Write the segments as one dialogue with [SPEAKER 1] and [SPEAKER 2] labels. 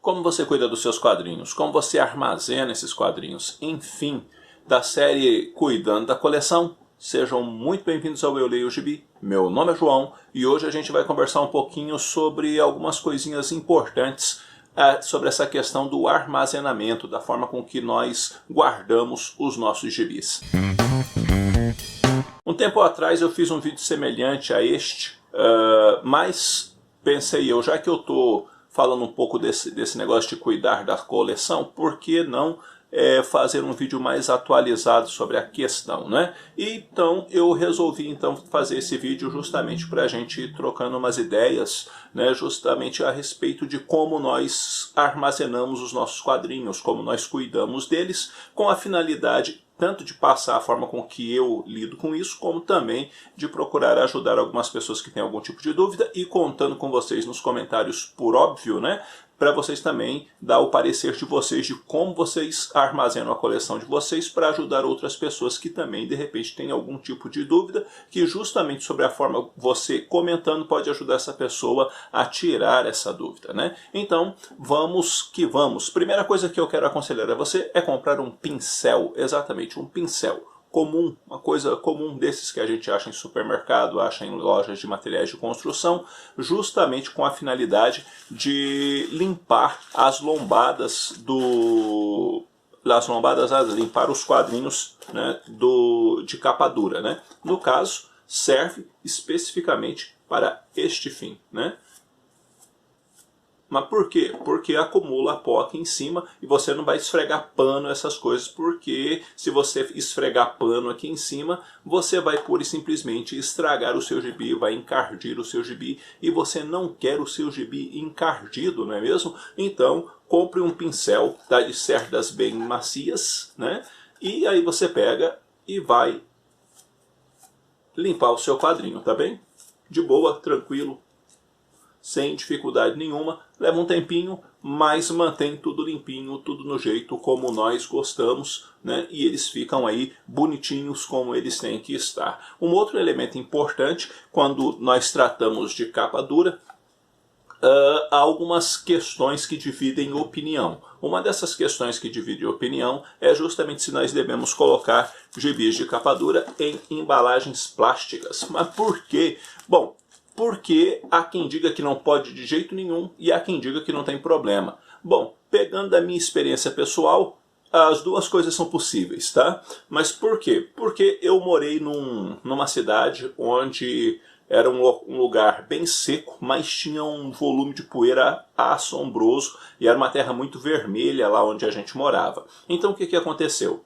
[SPEAKER 1] Como você cuida dos seus quadrinhos, como você armazena esses quadrinhos, enfim, da série Cuidando da Coleção. Sejam muito bem-vindos ao Eu Leio o Gibi. Meu nome é João e hoje a gente vai conversar um pouquinho sobre algumas coisinhas importantes sobre essa questão do armazenamento, da forma com que nós guardamos os nossos gibis. Um tempo atrás eu fiz um vídeo semelhante a este, mas pensei eu, já que eu estou falando um pouco desse negócio de cuidar da coleção, por que não fazer um vídeo mais atualizado sobre a questão, né? Então eu resolvi fazer esse vídeo justamente para a gente ir trocando umas ideias, né, justamente a respeito de como nós armazenamos os nossos quadrinhos, como nós cuidamos deles, com a finalidade tanto de passar a forma com que eu lido com isso, como também de procurar ajudar algumas pessoas que têm algum tipo de dúvida e contando com vocês nos comentários, por óbvio, né? Para vocês também dar o parecer de vocês de como vocês armazenam a coleção de vocês para ajudar outras pessoas que também de repente têm algum tipo de dúvida, que justamente sobre a forma você comentando pode ajudar essa pessoa a tirar essa dúvida, né? Então vamos que vamos. Primeira coisa que eu quero aconselhar a você é comprar um pincel, exatamente um pincel comum, uma coisa comum desses que a gente acha em supermercado, acha em lojas de materiais de construção, justamente com a finalidade de limpar as lombadas limpar os quadrinhos, né, de capa dura, né? No caso, serve especificamente para este fim, né? Mas por quê? Porque acumula pó aqui em cima e você não vai esfregar pano, essas coisas, porque se você esfregar pano aqui em cima, você vai pura e simplesmente estragar o seu gibi, vai encardir o seu gibi, e você não quer o seu gibi encardido, não é mesmo? Então, compre um pincel de cerdas bem macias, né? E aí você pega e vai limpar o seu quadrinho, tá bem? De boa, tranquilo, sem dificuldade nenhuma, leva um tempinho, mas mantém tudo limpinho, tudo no jeito como nós gostamos, né? E eles ficam aí bonitinhos como eles têm que estar. Um outro elemento importante, quando nós tratamos de capa dura, há algumas questões que dividem opinião. Uma dessas questões que divide opinião é justamente se nós devemos colocar gibis de capa dura em embalagens plásticas. Mas por quê? Bom, porque há quem diga que não pode de jeito nenhum e há quem diga que não tem problema. Bom, pegando da minha experiência pessoal, as duas coisas são possíveis, tá? Mas por quê? Porque eu morei numa cidade onde era um lugar bem seco, mas tinha um volume de poeira assombroso e era uma terra muito vermelha lá onde a gente morava. Então o que aconteceu?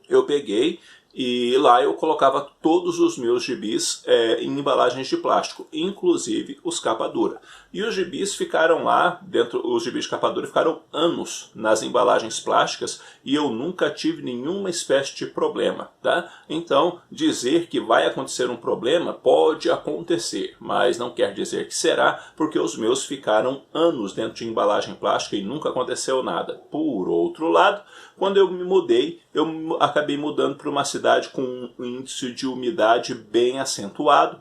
[SPEAKER 1] Eu peguei e lá eu colocava todos os meus gibis em embalagens de plástico, inclusive os capa dura. E os gibis ficaram lá, os gibis de capa dura ficaram anos nas embalagens plásticas e eu nunca tive nenhuma espécie de problema, tá? Então, dizer que vai acontecer um problema pode acontecer, mas não quer dizer que será, porque os meus ficaram anos dentro de embalagem plástica e nunca aconteceu nada. Por outro lado, quando eu me mudei, eu acabei mudando para uma cidade com um índice de umidade bem acentuado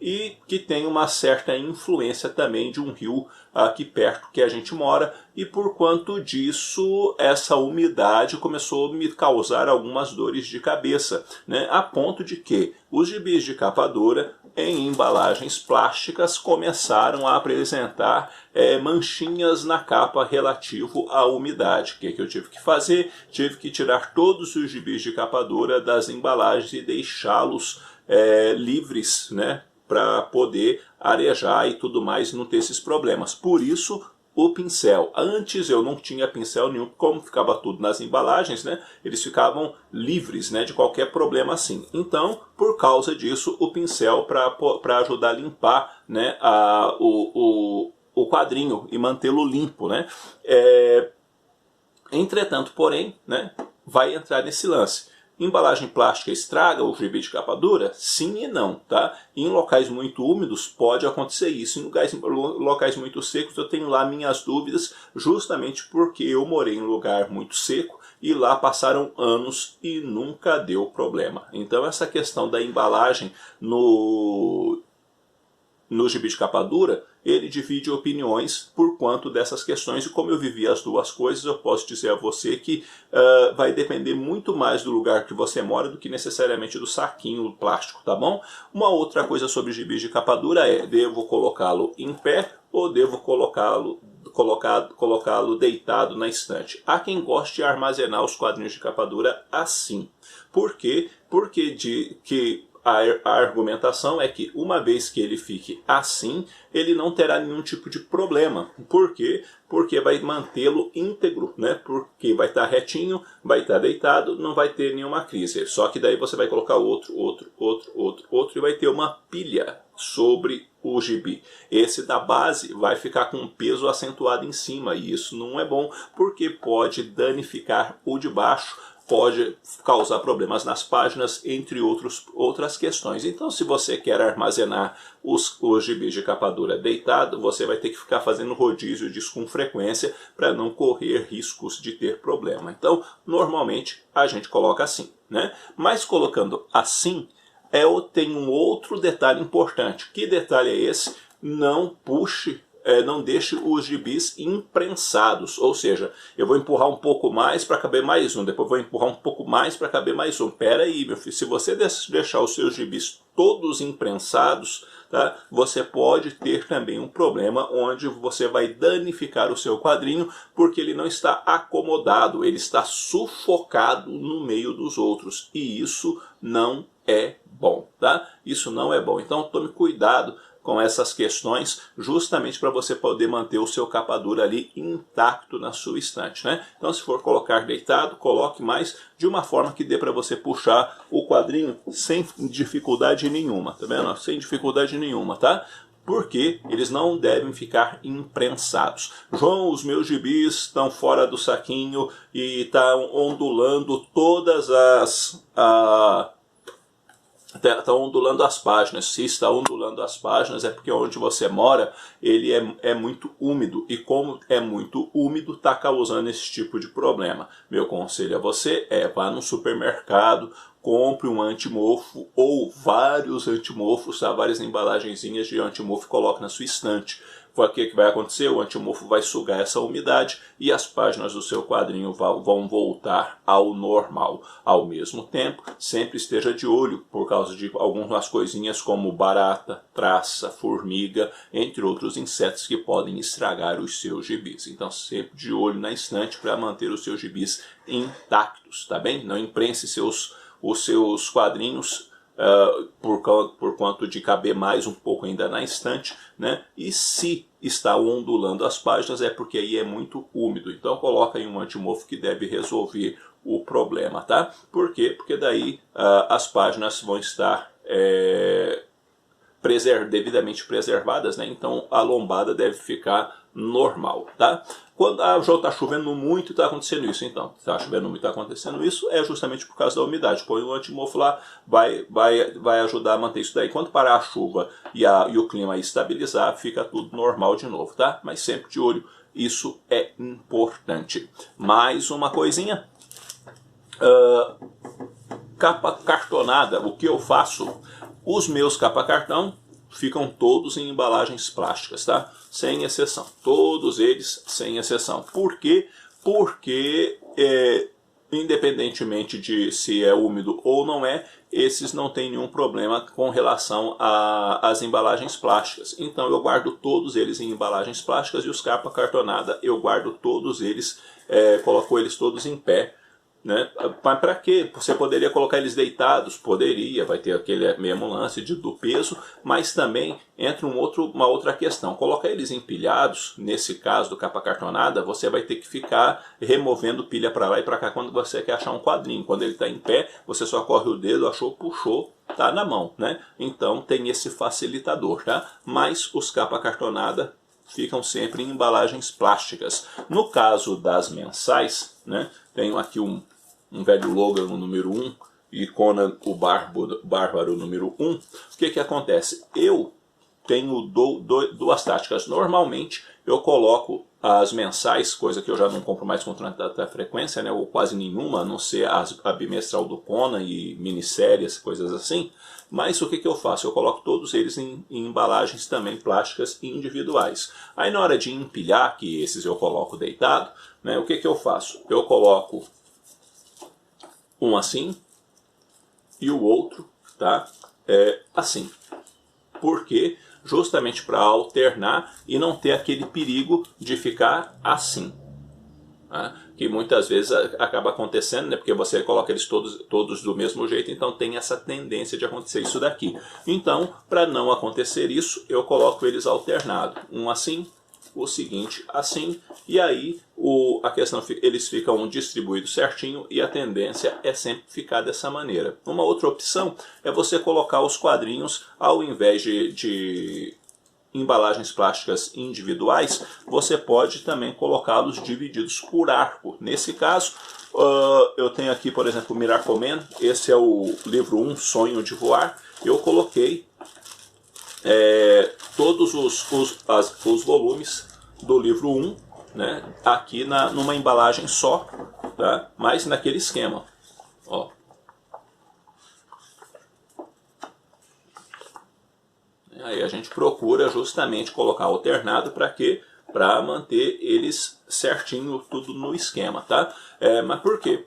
[SPEAKER 1] e que tem uma certa influência também de um rio aqui perto que a gente mora, e por quanto disso essa umidade começou a me causar algumas dores de cabeça, né? A ponto de que os gibis de capa dura em embalagens plásticas começaram a apresentar manchinhas na capa relativo à umidade. O que eu tive que fazer? Tive que tirar todos os gibis de capa dura das embalagens e deixá-los livres, né, para poder arejar e tudo mais, não ter esses problemas. Por isso, o pincel. Antes eu não tinha pincel nenhum, como ficava tudo nas embalagens, né, eles ficavam livres, né, de qualquer problema assim. Então, por causa disso, o pincel para ajudar a limpar, né, o quadrinho e mantê-lo limpo, né. Entretanto, porém, né, vai entrar nesse lance. Embalagem plástica estraga o gibi de capa dura? Sim e não, tá? Em locais muito úmidos pode acontecer isso. Em locais muito secos eu tenho lá minhas dúvidas, justamente porque eu morei em um lugar muito seco e lá passaram anos e nunca deu problema. Então essa questão da embalagem no gibi de capa dura ele divide opiniões por quanto dessas questões, e como eu vivi as duas coisas, eu posso dizer a você que vai depender muito mais do lugar que você mora do que necessariamente do saquinho plástico, tá bom? Uma outra coisa sobre gibis de capa dura é, devo colocá-lo em pé ou devo colocá-lo deitado na estante? Há quem goste de armazenar os quadrinhos de capa dura assim. Por quê? A argumentação é que uma vez que ele fique assim, ele não terá nenhum tipo de problema. Por quê? Porque vai mantê-lo íntegro, né? Porque vai estar retinho, vai estar deitado, não vai ter nenhuma crise. Só que daí você vai colocar outro e vai ter uma pilha sobre o gibi. Esse da base vai ficar com um peso acentuado em cima, e isso não é bom, porque pode danificar o de baixo, pode causar problemas nas páginas, entre outras questões. Então, se você quer armazenar os gibis de capa dura deitado, você vai ter que ficar fazendo rodízio disso com frequência para não correr riscos de ter problema. Então, normalmente, a gente coloca assim, né? Mas colocando assim, tem um outro detalhe importante. Que detalhe é esse? Não deixe os gibis imprensados, ou seja, eu vou empurrar um pouco mais para caber mais um, depois vou empurrar um pouco mais para caber mais um. Pera aí, meu filho, se você deixar os seus gibis todos imprensados, tá, você pode ter também um problema onde você vai danificar o seu quadrinho, porque ele não está acomodado, ele está sufocado no meio dos outros, e isso não é bom, tá? Isso não é bom. Então tome cuidado com essas questões, justamente para você poder manter o seu capa dura ali intacto na sua estante, né? Então, se for colocar deitado, coloque mais de uma forma que dê para você puxar o quadrinho sem dificuldade nenhuma, tá vendo? Sem dificuldade nenhuma, tá? Porque eles não devem ficar imprensados. João, os meus gibis estão fora do saquinho e estão ondulando todas está ondulando as páginas. Se está ondulando as páginas é porque onde você mora ele é muito úmido, e como é muito úmido está causando esse tipo de problema. Meu conselho a você é: vá no supermercado, compre um antimofo ou vários antimofos, tá? Várias embalagenzinhas de antimofo e coloque na sua estante. O que vai acontecer? O antimofo vai sugar essa umidade e as páginas do seu quadrinho vão voltar ao normal. Ao mesmo tempo, sempre esteja de olho por causa de algumas coisinhas como barata, traça, formiga, entre outros insetos que podem estragar os seus gibis. Então, sempre de olho na estante para manter os seus gibis intactos, tá bem? Não imprense os seus quadrinhos por quanto de caber mais um pouco ainda na estante, né? E se está ondulando as páginas é porque aí é muito úmido. Então coloca aí um antimofo que deve resolver o problema, tá? Por quê? Porque daí as páginas vão estar devidamente preservadas, né? Então a lombada deve ficar normal, tá? Quando está chovendo muito, está acontecendo isso. Então, está chovendo muito, está acontecendo isso, é justamente por causa da umidade. Põe o antimofo lá, vai ajudar a manter isso daí. Quando parar a chuva e o clima estabilizar, fica tudo normal de novo, tá? Mas sempre de olho, isso é importante. Mais uma coisinha. Capa cartonada, o que eu faço? Os meus capa cartão ficam todos em embalagens plásticas, tá? Sem exceção. Todos eles sem exceção. Por quê? Porque, independentemente de se é úmido ou não é, esses não têm nenhum problema com relação às embalagens plásticas. Então eu guardo todos eles em embalagens plásticas, e os capa cartonada eu guardo todos eles, coloco eles todos em pé. Né? Mas para quê? Você poderia colocar eles deitados? Poderia, vai ter aquele mesmo lance do peso, mas também entra uma outra questão. Colocar eles empilhados, nesse caso do capa cartonada, você vai ter que ficar removendo pilha para lá e para cá quando você quer achar um quadrinho. Quando ele está em pé, você só corre o dedo, achou, puxou, tá na mão, né? Então tem esse facilitador, tá? Mas os capa cartonada ficam sempre em embalagens plásticas. No caso das mensais, né, tenho aqui um velho Logan número 1 e Conan o Bárbaro número 1. O que acontece? Eu tenho duas táticas. Normalmente eu coloco as mensais, coisa que eu já não compro mais com tanta frequência, né, ou quase nenhuma, a não ser a bimestral do Conan e minisséries, coisas assim. Mas o que eu faço? Eu coloco todos eles em embalagens também plásticas individuais. Aí na hora de empilhar, que esses eu coloco deitado, né, o que eu faço? Eu coloco um assim e o outro, tá? Assim. Por quê? Justamente para alternar e não ter aquele perigo de ficar assim. Tá? Que muitas vezes acaba acontecendo, né? Porque você coloca eles todos do mesmo jeito, então tem essa tendência de acontecer isso daqui. Então, para não acontecer isso, eu coloco eles alternados. Um assim, o seguinte assim, e aí a questão, eles ficam distribuídos certinho e a tendência é sempre ficar dessa maneira. Uma outra opção é você colocar os quadrinhos, ao invés de embalagens plásticas individuais, você pode também colocá-los divididos por arco. Nesse caso, eu tenho aqui, por exemplo, o Miracle Man, esse é o livro 1, Sonho de Voar. Eu coloquei todos os volumes do livro 1, né, aqui numa embalagem só, tá? Mas naquele esquema. Ó. Aí a gente procura justamente colocar alternado para quê? Para manter eles certinho, tudo no esquema, tá? Mas por quê?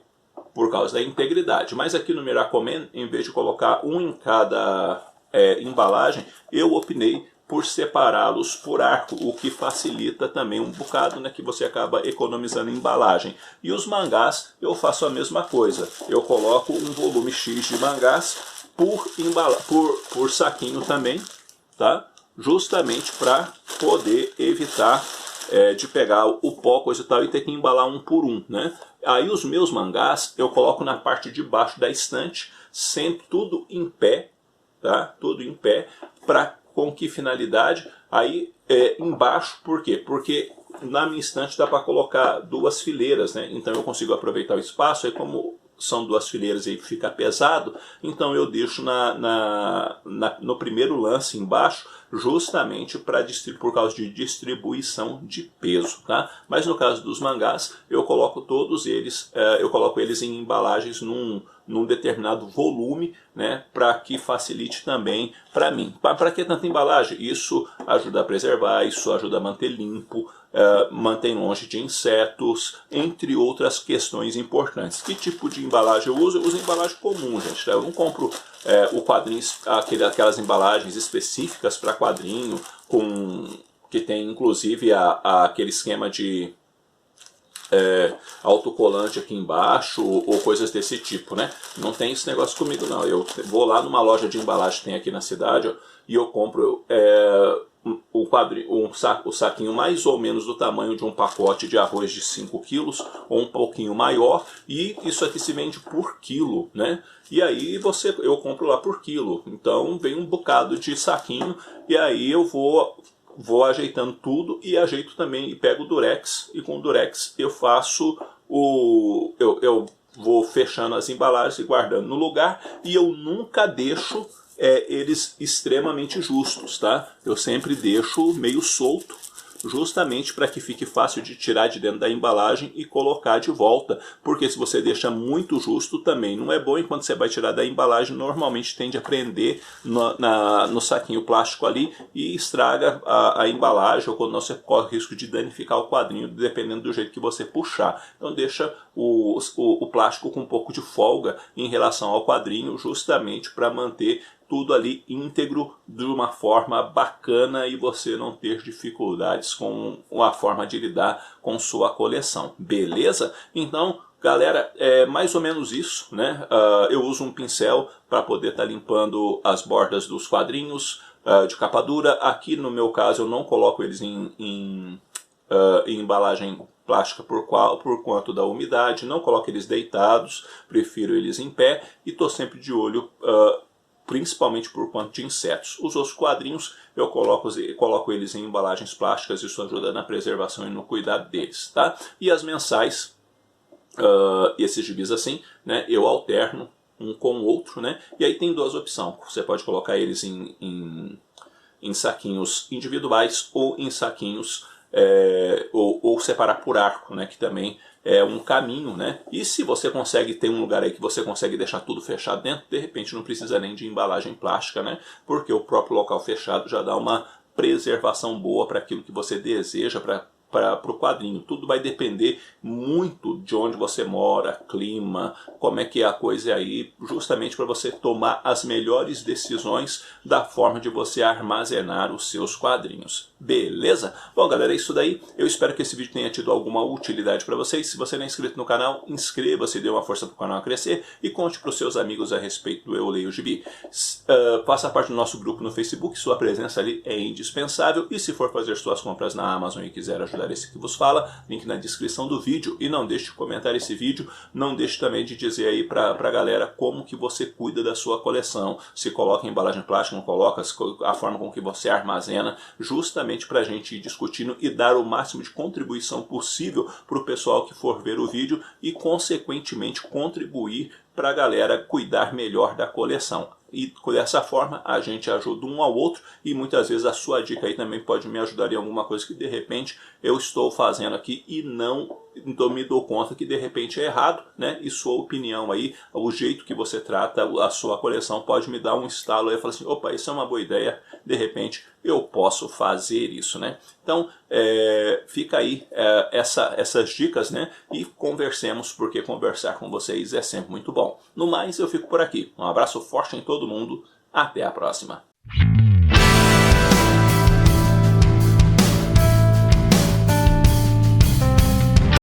[SPEAKER 1] Por causa da integridade. Mas aqui no Miracle Man, em vez de colocar um em cada embalagem, eu optei por separá-los por arco, o que facilita também um bocado, né, que você acaba economizando em embalagem. E os mangás, eu faço a mesma coisa. Eu coloco um volume X de mangás por saquinho também, tá? Justamente para poder evitar de pegar o pó, coisa e tal, e ter que embalar um por um, né? Aí os meus mangás eu coloco na parte de baixo da estante, sempre tudo em pé, tá? Tudo em pé, com que finalidade? Aí embaixo, por quê? Porque na minha estante dá para colocar duas fileiras, né? Então eu consigo aproveitar o espaço, aí como são duas fileiras e fica pesado, então eu deixo no primeiro lance embaixo, justamente por causa de distribuição de peso, tá? Mas no caso dos mangás, eu coloco todos eles, eu coloco eles em embalagens num determinado volume, né, para que facilite também para mim. Para que tanta embalagem? Isso ajuda a preservar, isso ajuda a manter limpo, mantém longe de insetos, entre outras questões importantes. Que tipo de embalagem eu uso? Eu uso embalagem comum, gente. Tá? Eu não compro o quadrinho, aquelas embalagens específicas para quadrinho, que tem inclusive aquele esquema de autocolante aqui embaixo ou coisas desse tipo, né? Não tem esse negócio comigo não. Eu vou lá numa loja de embalagem que tem aqui na cidade, ó, e eu compro o saquinho mais ou menos do tamanho de um pacote de arroz de 5 quilos ou um pouquinho maior, e isso aqui se vende por quilo, né? E aí eu compro lá por quilo, então vem um bocado de saquinho, e aí eu vou ajeitando tudo e ajeito também e pego o durex, e com o durex eu faço eu vou fechando as embalagens e guardando no lugar, e eu nunca deixo eles extremamente justos, tá? Eu sempre deixo meio solto, justamente para que fique fácil de tirar de dentro da embalagem e colocar de volta, porque se você deixa muito justo também não é bom, e quando você vai tirar da embalagem normalmente tende a prender no saquinho plástico ali e estraga a embalagem, ou quando não, você corre o risco de danificar o quadrinho dependendo do jeito que você puxar. Então deixa o plástico com um pouco de folga em relação ao quadrinho, justamente para manter tudo ali íntegro de uma forma bacana e você não ter dificuldades com a forma de lidar com sua coleção. Beleza? Então, galera, é mais ou menos isso, né? Eu uso um pincel para poder estar limpando as bordas dos quadrinhos de capa dura. Aqui no meu caso eu não coloco eles em embalagem plástica por quanto da umidade, não coloco eles deitados, prefiro eles em pé e estou sempre de olho principalmente por quanto de insetos. Os outros quadrinhos eu coloco eles em embalagens plásticas, isso ajuda na preservação e no cuidado deles, tá? E as mensais, esses gibis assim, né, eu alterno um com o outro, né? E aí tem duas opções. Você pode colocar eles em em saquinhos individuais ou em saquinhos ou separar por arco, né, que também é um caminho, né? E se você consegue ter um lugar aí que você consegue deixar tudo fechado dentro, de repente não precisa nem de embalagem plástica, né? Porque o próprio local fechado já dá uma preservação boa para aquilo que você deseja para o quadrinho. Tudo vai depender muito de onde você mora, clima, como é que é a coisa aí, justamente para você tomar as melhores decisões da forma de você armazenar os seus quadrinhos. Beleza? Bom, galera, é isso daí. Eu espero que esse vídeo tenha tido alguma utilidade para vocês. Se você não é inscrito no canal, inscreva-se, dê uma força para o canal crescer e conte para os seus amigos a respeito do Eu Leio Gibi. Faça parte do nosso grupo no Facebook, sua presença ali é indispensável. E se for fazer suas compras na Amazon e quiser ajudar esse que vos fala, link na descrição do vídeo. E não deixe de comentar esse vídeo, não deixe também de dizer aí pra galera como que você cuida da sua coleção, se coloca em embalagem plástica, não coloca, a forma com que você armazena, justamente para a gente ir discutindo e dar o máximo de contribuição possível para o pessoal que for ver o vídeo e consequentemente contribuir para a galera cuidar melhor da coleção. E dessa forma a gente ajuda um ao outro e muitas vezes a sua dica aí também pode me ajudar em alguma coisa que de repente eu estou fazendo aqui e não me dou conta que de repente é errado, né? E sua opinião aí, o jeito que você trata a sua coleção pode me dar um estalo aí e falar assim, opa, isso é uma boa ideia, de repente eu posso fazer isso, né? Então fica aí essas dicas, né? E conversemos, porque conversar com vocês é sempre muito bom. No mais, eu fico por aqui. Um abraço forte em todo mundo. Até a próxima.